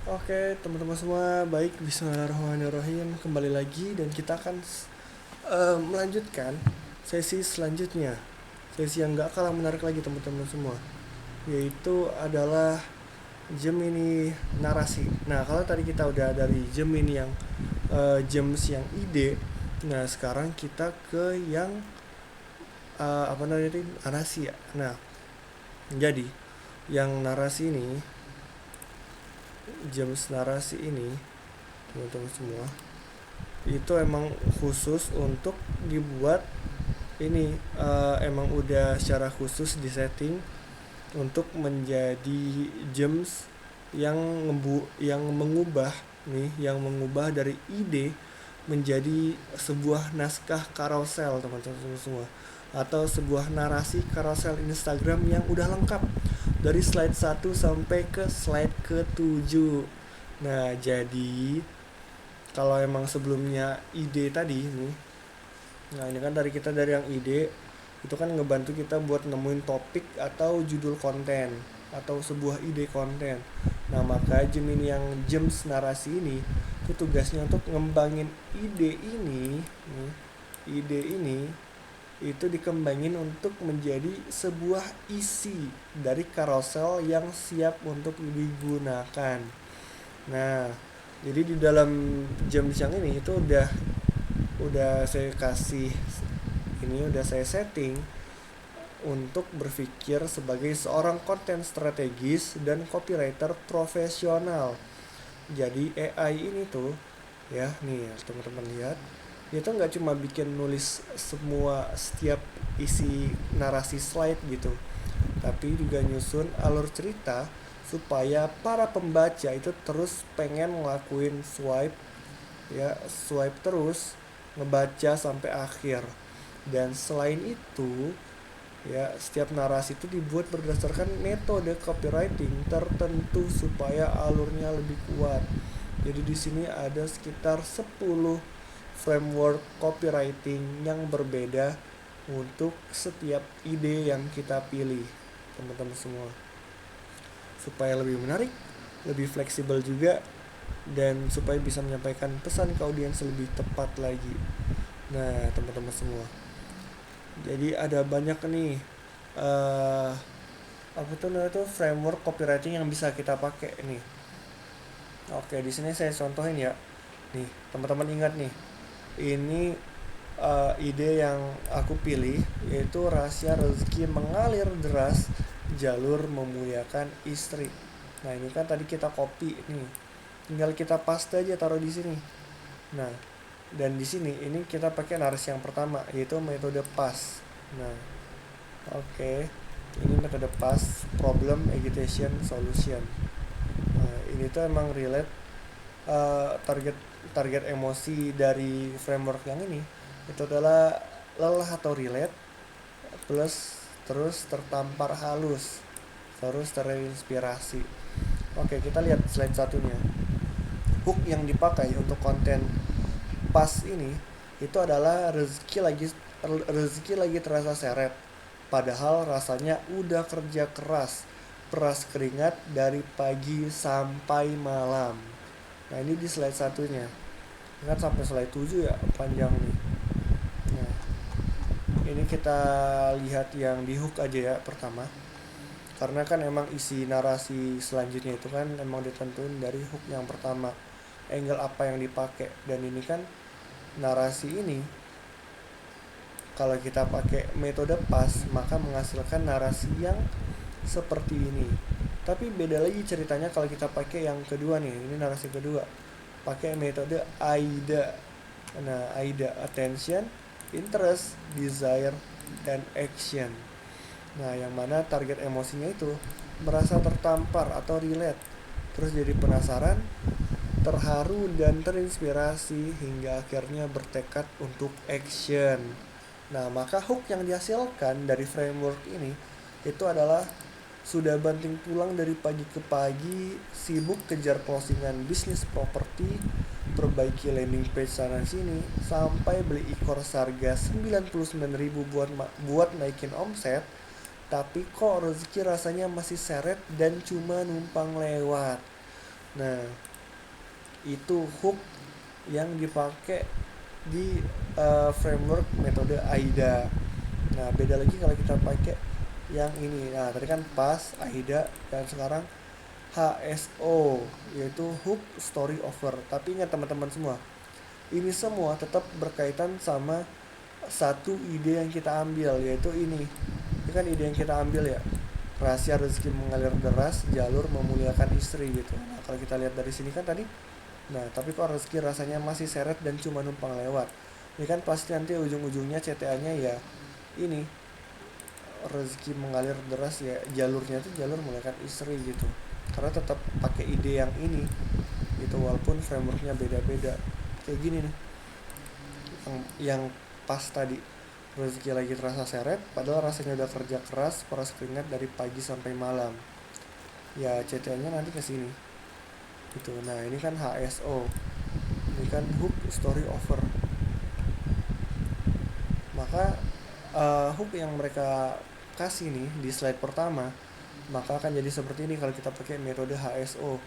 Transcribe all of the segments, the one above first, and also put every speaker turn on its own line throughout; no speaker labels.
Oke, teman-teman semua, baik, bismillahirrahmanirrahim. Kembali lagi dan kita akan melanjutkan sesi selanjutnya. Sesi yang gak kalah menarik lagi teman-teman semua, yaitu adalah Gemini narasi. Nah, kalau tadi kita udah dari Gemini yang James yang ide, nah sekarang kita ke yang apa namanya itu narasi ya. Nah, jadi yang narasi ini, James narasi ini, teman-teman semua, itu emang khusus untuk dibuat ini emang udah secara khusus disetting untuk menjadi gems yang yang mengubah yang mengubah dari ide menjadi sebuah naskah karosel teman-teman semua, atau sebuah narasi karosel Instagram yang udah lengkap dari slide 1 sampai ke slide ke-7. Nah, jadi kalau emang sebelumnya ide tadi nih, nah ini kan dari kita dari yang ide itu kan ngebantu kita buat nemuin topik atau judul konten atau sebuah ide konten. Nah, maka Gemini yang Gems narasi ini itu tugasnya untuk ngembangin ide ini itu dikembangin untuk menjadi sebuah isi dari carousel yang siap untuk digunakan. Nah, jadi di dalam jam siang ini itu udah saya kasih ini udah saya setting untuk berpikir sebagai seorang konten strategis dan copywriter profesional. Jadi AI ini tuh ya nih teman-teman lihat, dia tuh nggak cuma bikin nulis semua setiap isi narasi slide gitu, tapi juga nyusun alur cerita supaya para pembaca itu terus pengen ngelakuin swipe terus ngebaca sampai akhir. Dan selain itu, ya setiap narasi itu dibuat berdasarkan metode copywriting tertentu supaya alurnya lebih kuat. Jadi di sini ada sekitar 10 framework copywriting yang berbeda untuk setiap ide yang kita pilih, teman-teman semua. Supaya lebih menarik, lebih fleksibel juga, dan supaya bisa menyampaikan pesan ke audiens lebih tepat lagi. Nah, teman-teman semua, jadi ada banyak nih uh, apa tuh namanya tuh framework copywriting yang bisa kita pakai nih. Oke, di sini saya contohin ya. Nih, teman-teman ingat nih, ini ide yang aku pilih yaitu rahasia rezeki mengalir deras, jalur memuliakan istri. Nah, ini kan tadi kita copy nih. Tinggal kita paste aja taruh di sini. Nah, dan di sini ini kita pakai narasi yang pertama yaitu metode PAS. Nah, oke. Ini metode PAS, problem agitation solution. Nah, ini tuh emang relate target target emosi dari framework yang ini itu adalah lelah atau relate plus terus tertampar halus terus terinspirasi. Oke, kita lihat slide satunya. Hook yang dipakai untuk konten pas ini itu adalah rezeki lagi terasa seret, padahal rasanya udah kerja keras, peras keringat dari pagi sampai malam. Nah, ini di slide satunya. Ingat sampai slide 7 ya, panjang nih. Nah, ini kita lihat yang di hook aja ya pertama. Karena kan emang isi narasi selanjutnya itu kan emang ditentuin dari hook yang pertama. Angle apa yang dipakai, dan ini kan narasi ini kalau kita pakai metode pas maka menghasilkan narasi yang seperti ini. Tapi beda lagi ceritanya kalau kita pakai yang kedua nih, ini narasi kedua. Pakai metode AIDA. Nah, AIDA, attention, interest, desire, dan action. Nah, yang mana target emosinya itu merasa tertampar atau relate, terus jadi penasaran, terharu, dan terinspirasi hingga akhirnya bertekad untuk action. Nah, maka hook yang dihasilkan dari framework ini itu adalah sudah banting tulang dari pagi ke pagi, sibuk kejar closingan bisnis properti, perbaiki landing page sana sini, sampai beli e-course harga 99.000 buat naikin omset, tapi kok rezeki rasanya masih seret dan cuma numpang lewat. Nah, itu hook yang dipakai di framework metode AIDA. Nah, beda lagi kalau kita pakai yang ini. Nah, tadi kan pas AIDA dan sekarang HSO, yaitu hook story over. Tapi ingat teman-teman semua, ini semua tetap berkaitan sama satu ide yang kita ambil, yaitu ini. Ini kan ide yang kita ambil ya. Rahasia rezeki mengalir deras, jalur memuliakan istri gitu. Nah, kalau kita lihat dari sini kan tadi, nah tapi kok rezeki rasanya masih seret dan cuma numpang lewat. Ini kan pasti nanti ujung-ujungnya CTA-nya ya ini, rezeki mengalir deras ya, jalurnya tuh jalur memuliakan istri gitu. Karena tetap pakai ide yang ini gitu, walaupun frameworknya beda-beda. Kayak gini nih, yang pas tadi, rezeki lagi terasa seret padahal rasanya udah kerja keras peras keringat dari pagi sampai malam, ya CTA-nya nanti ke sini gitu. Nah ini kan HSO, ini kan hook story over. Maka hook yang mereka kasih nih di slide pertama maka akan jadi seperti ini kalau kita pakai metode HSO.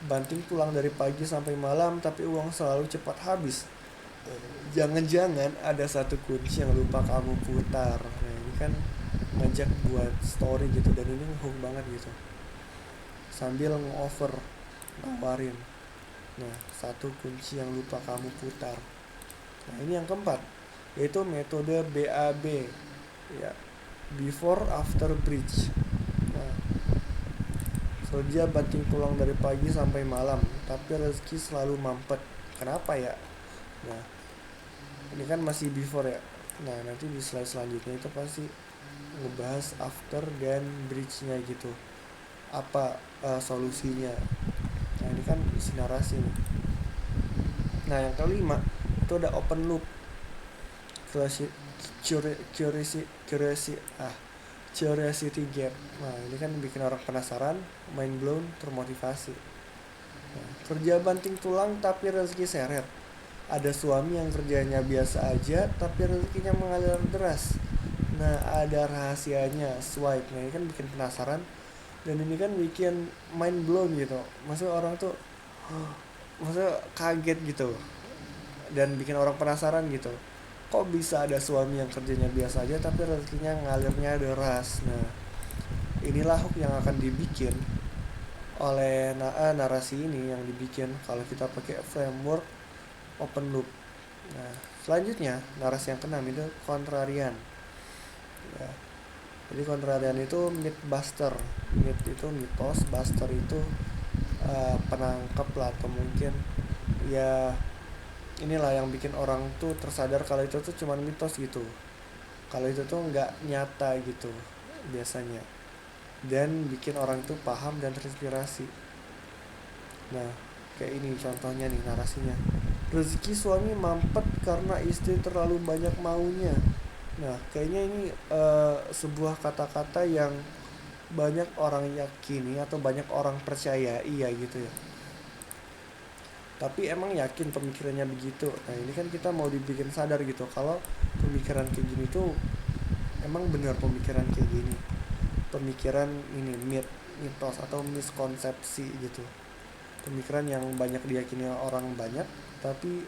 Banting tulang dari pagi sampai malam tapi uang selalu cepat habis. Jangan-jangan ada satu kunci yang lupa kamu putar. Nah ini kan ngajak buat story gitu, dan ini hook banget gitu. Sambil nge-offer, nawarin. Nah, satu kunci yang lupa kamu putar. Nah ini yang keempat, yaitu metode BAB, ya, before after bridge. Nah, kerja banting tulang dari pagi sampai malam tapi rezeki selalu mampet. Kenapa ya? Nah ini kan masih before ya. Nah nanti di slide selanjutnya itu pasti ngebahas after dan bridge-nya gitu, apa solusinya. Nah ini kan isi narasi nih. Nah yang kelima itu ada open loop, curiosity, curiosity, curiosity gap. Nah ini kan bikin orang penasaran, mind blown, termotivasi. Nah, kerja banting tulang tapi rezeki seret. Ada suami yang kerjanya biasa aja tapi rezekinya mengalir deras. Nah ada rahasianya, swipe. Nah ini kan bikin penasaran, dan ini kan bikin mind blown gitu. Maksudnya orang tuh maksudnya kaget gitu, dan bikin orang penasaran gitu. Kok bisa ada suami yang kerjanya biasa aja tapi rezekinya ngalirnya deras. Nah inilah hook yang akan dibikin oleh narasi ini, yang dibikin kalau kita pakai framework open loop. Nah selanjutnya narasi yang keenam itu kontrarian, ya. Jadi kontrarian itu myth buster. Myth itu mitos, buster itu penangkap lah, atau mungkin ya inilah yang bikin orang tuh tersadar kalau itu tuh cuma mitos gitu, kalau itu tuh nggak nyata gitu biasanya, dan bikin orang tuh paham dan terinspirasi. Nah kayak ini contohnya nih narasinya, rezeki suami mampet karena istri terlalu banyak maunya. Nah kayaknya ini sebuah kata-kata yang banyak orang yakini atau banyak orang percaya iya gitu ya, tapi emang yakin pemikirannya begitu. Nah ini kan kita mau dibikin sadar gitu kalau pemikiran kayak gini tuh emang benar, pemikiran kayak gini, pemikiran ini mitos atau miskonsepsi gitu, pemikiran yang banyak diyakini orang banyak tapi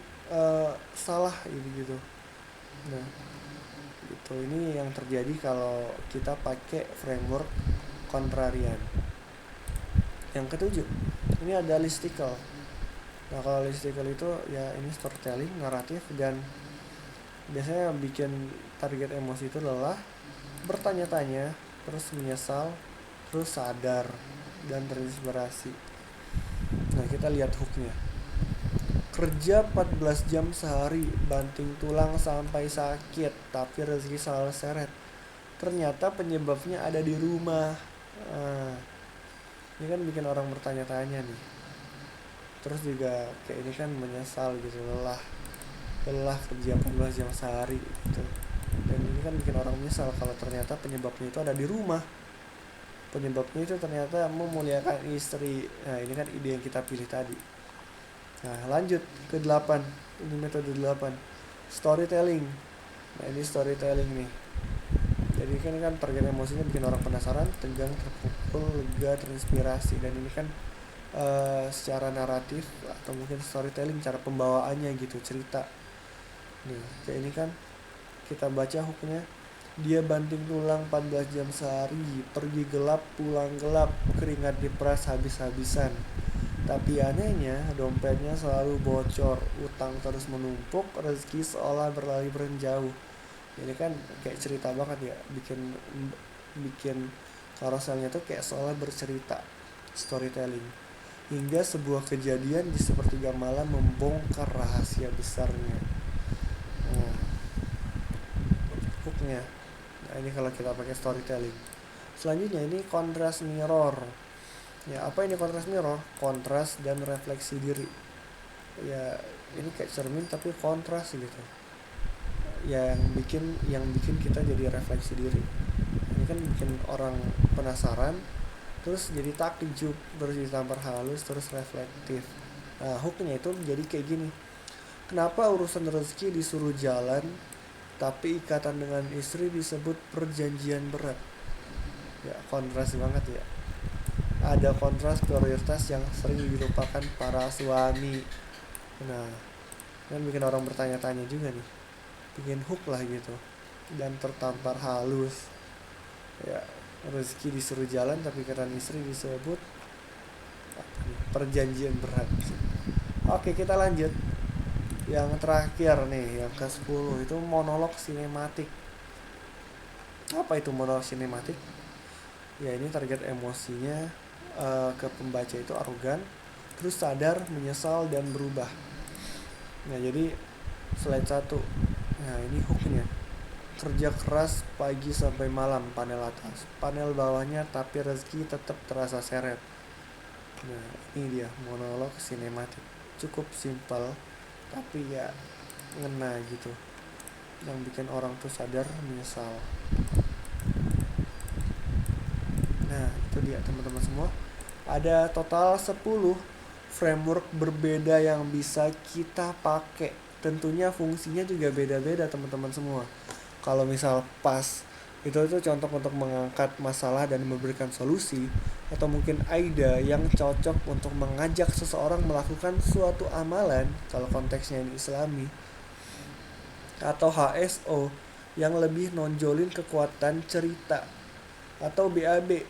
salah gitu gitu. Nah itu ini yang terjadi kalau kita pakai framework kontrarian. Yang ketujuh ini ada listicle. Nah kalau listicle itu ya ini storytelling, naratif, dan biasanya bikin target emosi itu lelah, bertanya-tanya, terus menyesal, terus sadar, dan terinspirasi. Nah kita lihat hooknya, kerja 14 jam sehari, banting tulang sampai sakit tapi rezeki selalu seret. Ternyata penyebabnya ada di rumah. Nah, ini kan bikin orang bertanya-tanya nih. Terus juga kayak ini kan menyesal gitu, lelah kerja 14 jam sehari gitu. Dan ini kan bikin orang menyesal kalau ternyata penyebabnya itu ada di rumah. Penyebabnya itu ternyata memuliakan istri. Nah ini kan ide yang kita pilih tadi. Nah lanjut ke 8, ini metode 8, storytelling. Nah ini storytelling nih, jadi kan target emosinya bikin orang penasaran, tegang, terpukul, lega, terinspirasi. Dan ini kan secara naratif atau mungkin storytelling, cara pembawaannya gitu, cerita. Nih kayak ini kan kita baca hooknya, dia banting tulang 14 jam sehari, pergi gelap pulang gelap, keringat diperas habis-habisan. Tapi anehnya, dompetnya selalu bocor, utang terus menumpuk, rezeki seolah berlari jauh. Ini kan kayak cerita banget ya, bikin bikin karuselnya tuh kayak seolah bercerita, storytelling. Hingga sebuah kejadian di sepertiga malam membongkar rahasia besarnya. Nah, hooknya. Nah, ini kalau kita pakai storytelling. Selanjutnya ini kontras mirror. Ya, apa ini kontras mirror? Kontras dan refleksi diri. Ya, ini kayak cermin tapi kontras gitu. Yang bikin kita jadi refleksi diri. Ini kan bikin orang penasaran, terus jadi takjub, terus ditampar halus, terus reflektif. Nah, hooknya itu jadi kayak gini. Kenapa urusan rezeki disuruh jalan, tapi ikatan dengan istri disebut perjanjian berat? Ya, kontras banget ya. Ada kontras prioritas yang sering dilupakan para suami. Nah, kan bikin orang bertanya-tanya juga nih. Bikin hook lah gitu. Dan tertampar halus. Ya, rezeki disuruh jalan tapi ikatan istri disebut perjanjian berat. Oke, kita lanjut. Yang terakhir nih, yang ke-10 itu monolog sinematik. Apa itu monolog sinematik? Ya ini target emosinya ke pembaca itu arogan, terus sadar, menyesal, dan berubah. Nah jadi slide 1. Nah ini hooknya. Kerja keras pagi sampai malam panel atas. Panel bawahnya tapi rezeki tetap terasa seret. Nah ini dia monolog sinematik. Cukup simpel tapi ya ngena gitu. Yang bikin orang tuh sadar, menyesal. Nah itu dia teman-teman semua. Ada total 10 framework berbeda yang bisa kita pakai. Tentunya fungsinya juga beda-beda teman-teman semua. Kalau misal pas itu contoh untuk mengangkat masalah dan memberikan solusi, atau mungkin AIDA yang cocok untuk mengajak seseorang melakukan suatu amalan kalau konteksnya ini Islami, atau HSO yang lebih nonjolin kekuatan cerita, atau BAB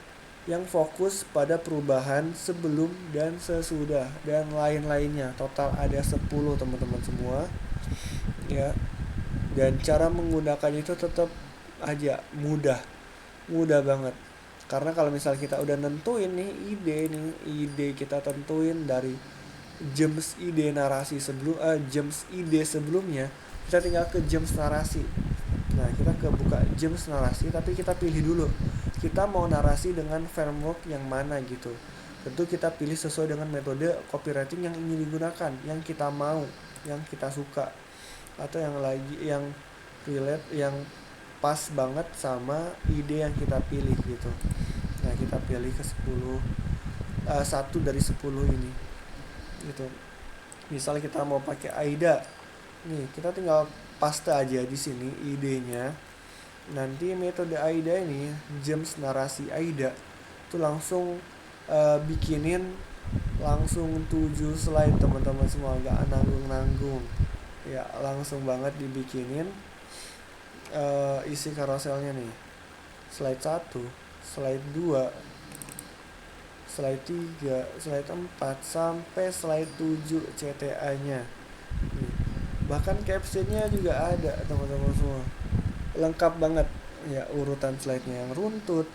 yang fokus pada perubahan sebelum dan sesudah, dan lain-lainnya. Total ada 10 teman-teman semua ya. Dan cara menggunakannya itu tetap aja mudah, mudah banget. Karena kalau misal kita udah nentuin ide kita tentuin dari gems ide narasi gems ide sebelumnya, kita tinggal ke gems narasi. Nah kita ke buka gems narasi, tapi kita pilih dulu kita mau narasi dengan framework yang mana gitu. Tentu kita pilih sesuai dengan metode copywriting yang ingin digunakan, yang kita mau, yang kita suka, atau yang relate, yang pas banget sama ide yang kita pilih gitu. Nah kita pilih ke 10, satu dari 10 ini gitu. Misalnya kita mau pakai AIDA, nih kita tinggal paste aja di sini idenya. Nanti metode AIDA ini, gems narasi AIDA itu langsung bikinin langsung 7 slide teman-teman semua, gak nanggung-nanggung ya, langsung banget dibikinin isi karuselnya nih. Slide 1, slide 2, slide 3, slide 4, sampai slide 7 CTA nya nih. Bahkan captionnya juga ada teman-teman semua, lengkap banget ya, urutan slide-nya yang runtut.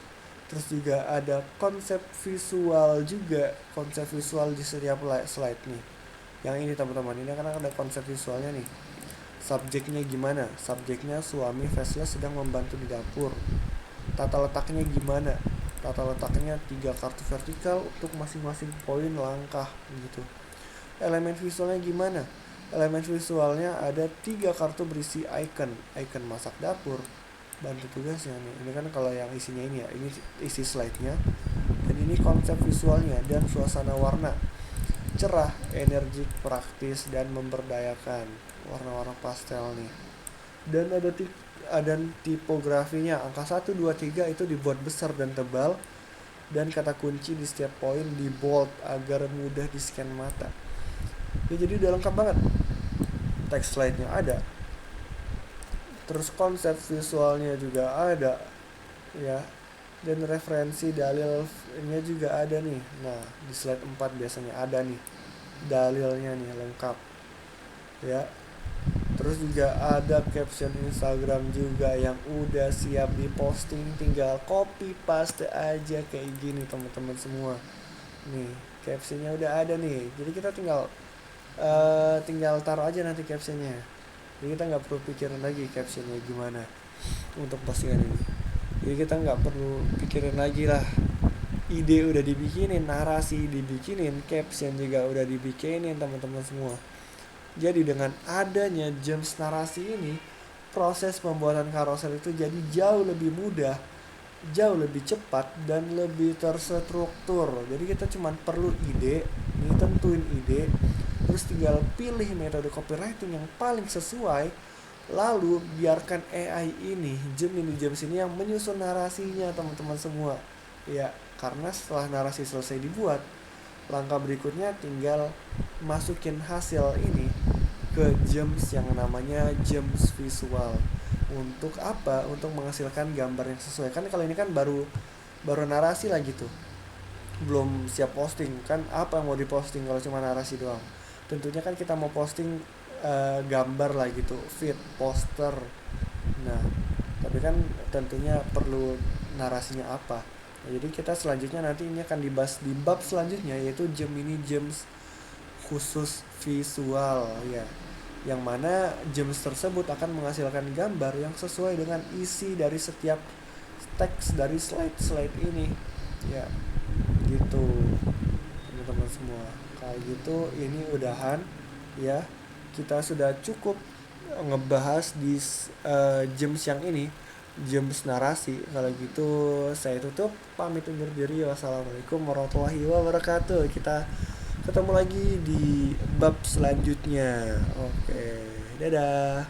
Terus juga ada konsep visual juga, konsep visual di setiap slide nih. Yang ini teman-teman, ini kan ada konsep visualnya nih. Subjeknya gimana? Subjeknya suami faceless sedang membantu di dapur. Tata letaknya gimana? Tata letaknya 3 kartu vertikal untuk masing-masing poin langkah gitu. Elemen visualnya gimana? Elemen visualnya ada 3 kartu berisi icon masak dapur, bantu tugasnya nih. Ini kan kalau yang isinya ini ya, ini isi slide-nya. Dan ini konsep visualnya dan suasana warna. Cerah, energik, praktis, dan memberdayakan. Warna-warna pastel nih. Dan ada tipografinya, angka 1, 2, 3 itu dibuat besar dan tebal. dan kata kunci di setiap poin di bold agar mudah di scan mata. Ya, jadi udah lengkap banget. Text slide-nya ada, terus konsep visualnya juga ada, ya, dan referensi dalilnya juga ada nih. Nah, di slide 4 biasanya ada nih dalilnya nih lengkap, ya. Terus juga ada caption Instagram juga yang udah siap diposting, tinggal copy paste aja kayak gini teman-teman semua. Nih, captionnya udah ada nih. Jadi kita tinggal taruh aja nanti captionnya. Jadi kita nggak perlu pikirin lagi captionnya gimana untuk postingan ini. Jadi kita nggak perlu pikirin lagi lah. Ide udah dibikinin, narasi dibikinin, caption juga udah dibikinin teman-teman semua. Jadi dengan adanya Gems narasi ini, proses pembuatan carousel itu jadi jauh lebih mudah, jauh lebih cepat, dan lebih terstruktur. Jadi kita cuma perlu ide, nih tentuin ide, terus tinggal pilih metode copywriting yang paling sesuai, lalu biarkan AI ini, Gems ini yang menyusun narasinya teman-teman semua. Ya, karena setelah narasi selesai dibuat, langkah berikutnya tinggal masukin hasil ini ke Gems yang namanya Gems visual. Untuk apa? Untuk menghasilkan gambar yang sesuai. Kan kalau ini kan baru narasi lah gitu, belum siap posting. Kan apa yang mau diposting kalau cuma narasi doang? Tentunya kan kita mau posting gambar lah gitu, feed, poster. Nah, tapi kan tentunya perlu narasinya apa. Nah, jadi kita selanjutnya nanti ini akan dibahas di bab selanjutnya, yaitu Gems khusus visual, ya, yang mana Gems tersebut akan menghasilkan gambar yang sesuai dengan isi dari setiap teks dari slide ini, ya, gitu teman-teman semua. Kayak gitu, ini udahan, ya, kita sudah cukup ngebahas di Gems yang ini, Gems narasi. Kalau gitu saya tutup, pamit undur diri. Wassalamualaikum warahmatullahi wabarakatuh. Kita ketemu lagi di bab selanjutnya. Oke, dadah.